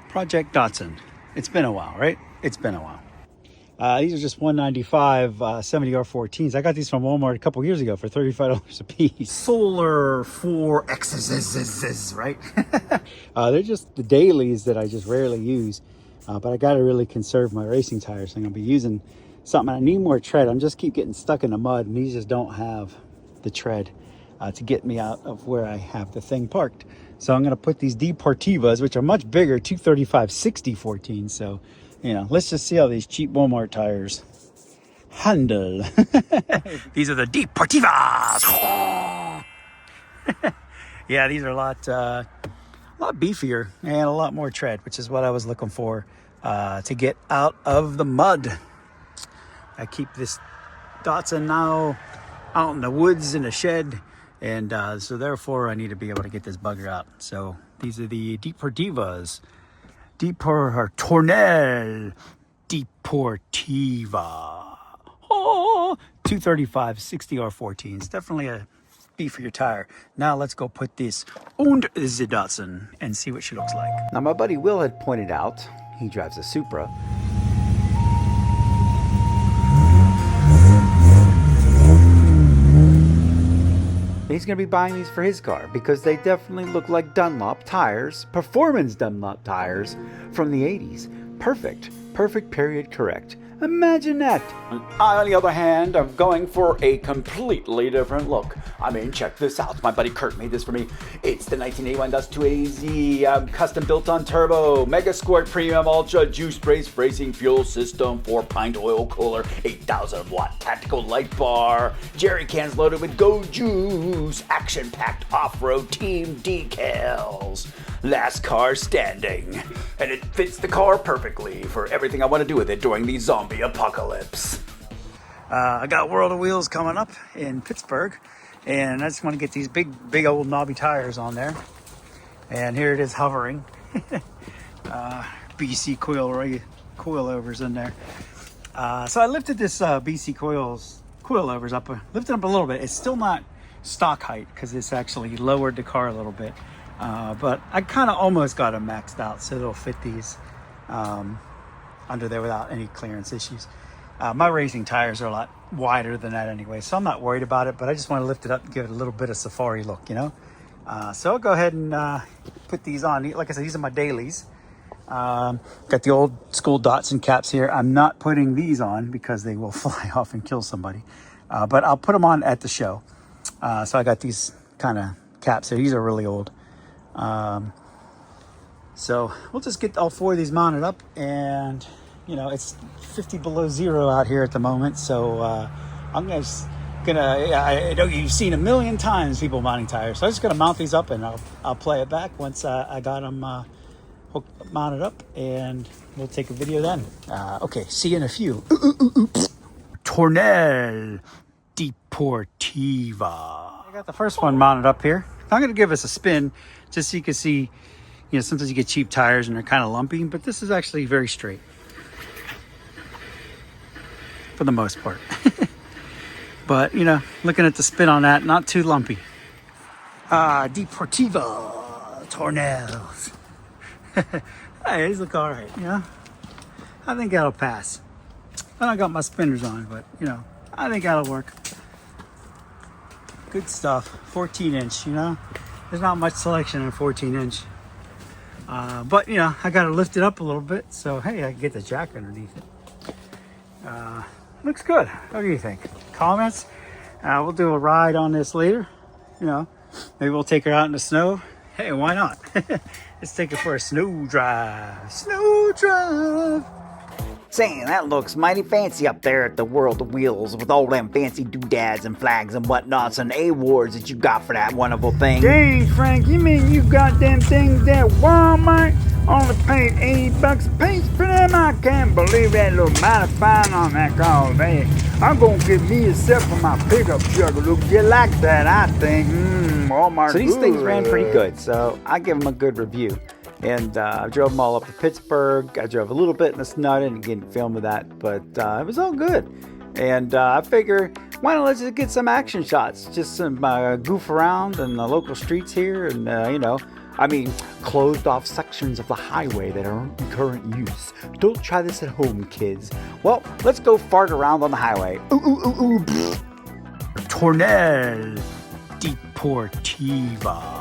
Project Datsun. It's been a while, right? It's been a while. These are just $195 70R14s. I got these from Walmart a couple years ago for $35 a piece. Solar 4X's, right? They're just the dailies that I just rarely use. But I got to really conserve my racing tires. So I'm going to be using something. I need more tread. I'm just keep getting stuck in the mud, and these just don't have the tread to get me out of where I have the thing parked. So I'm going to put these Deportivas, which are much bigger, 235/60/14. So, you know, let's just see how these cheap Walmart tires handle. These are the Deportivas. Yeah, these are a lot beefier and a lot more tread, which is what I was looking for to get out of the mud. I keep this Datsun now out in the woods in a shed, and so therefore I need to be able to get this bugger out. So these are the Deportivas. Tornel Deportiva. Oh, 235/60R14. It's definitely a beefier tire. Now let's go put this on the Datsun and see what she looks like. Now my buddy Will had pointed out, he drives a Supra. He's going to be buying these for his car because they definitely look like Dunlop tires, performance Dunlop tires from the 80s. Perfect period correct. Imagine that. I, on the other hand, am going for a completely different look. I mean, check this out. My buddy Kurt made this for me. It's the 1981 Datsun 2AZ, custom built on turbo, Mega Squirt Premium Ultra Juice Brace Racing Fuel System, 4-pint oil cooler, 8,000-watt tactical light bar, jerry cans loaded with Go Juice, action-packed off-road team decals. Last car standing. And it fits the car perfectly for everything I want to do with it during the zombie apocalypse. I got World of Wheels coming up in Pittsburgh, and I just want to get these big old knobby tires on there. And here it is hovering. BC coilovers in there. So I lifted this BC coilovers up, lifted up a little bit. It's still not stock height because it's actually lowered the car a little bit. But I kind of almost got them maxed out so it'll fit these under there without any clearance issues. My racing tires are a lot wider than that anyway, so I'm not worried about it, but I just want to lift it up and give it a little bit of safari look, you know? So I'll go ahead and put these on. Like I said, these are my dailies. Got the old school Datsun caps here. I'm not putting these on because they will fly off and kill somebody. But I'll put them on at the show. So I got these kind of caps here. These are really old. So we'll just get all four of these mounted up, and you know, it's 50 below zero out here at the moment. So I'm I know you've seen a million times people mounting tires. So I'm just gonna mount these up, and I'll play it back once I got them mounted up, and we'll take a video then. Okay, see you in a few. Tornel Deportiva. I got the first one mounted up here. I'm gonna give us a spin just so you can see, you know, sometimes you get cheap tires and they're kind of lumpy, but this is actually very straight for the most part. But, you know, looking at the spin on that, not too lumpy. Deportiva Tornels. Hey, these look all right, you know? I think that'll pass. I don't got my spinners on, but, you know, I think that'll work. Good stuff. 14 inch, you know? There's not much selection in 14 inch. But, you know, I got to lift it up a little bit. So, hey, I can get the jack underneath it. Looks good. What do you think? Comments? We'll do a ride on this later. You know, maybe we'll take her out in the snow. Hey, why not? Let's take her for a snow drive. Snow drive. Saying that looks mighty fancy up there at the World of Wheels with all them fancy doodads and flags and whatnots and awards that you got for that wonderful thing. Dang, Frank, you mean you got them things at Walmart? Only paid $80 a piece for them? I can't believe that little mighty fine on that car, man. I'm gonna give me a set for my pickup truck. Look just like that, I think. Walmart. So these things ran pretty good, so I give them a good review. And I drove them all up to Pittsburgh. I drove a little bit in the snow. I didn't get film of that, but it was all good. And I figure, why don't let's just get some action shots, just some goof around in the local streets here, and you know, I mean, closed off sections of the highway that aren't in current use. Don't try this at home, kids. Well, let's go fart around on the highway. Ooh, ooh, ooh, ooh. Tornel Deportiva.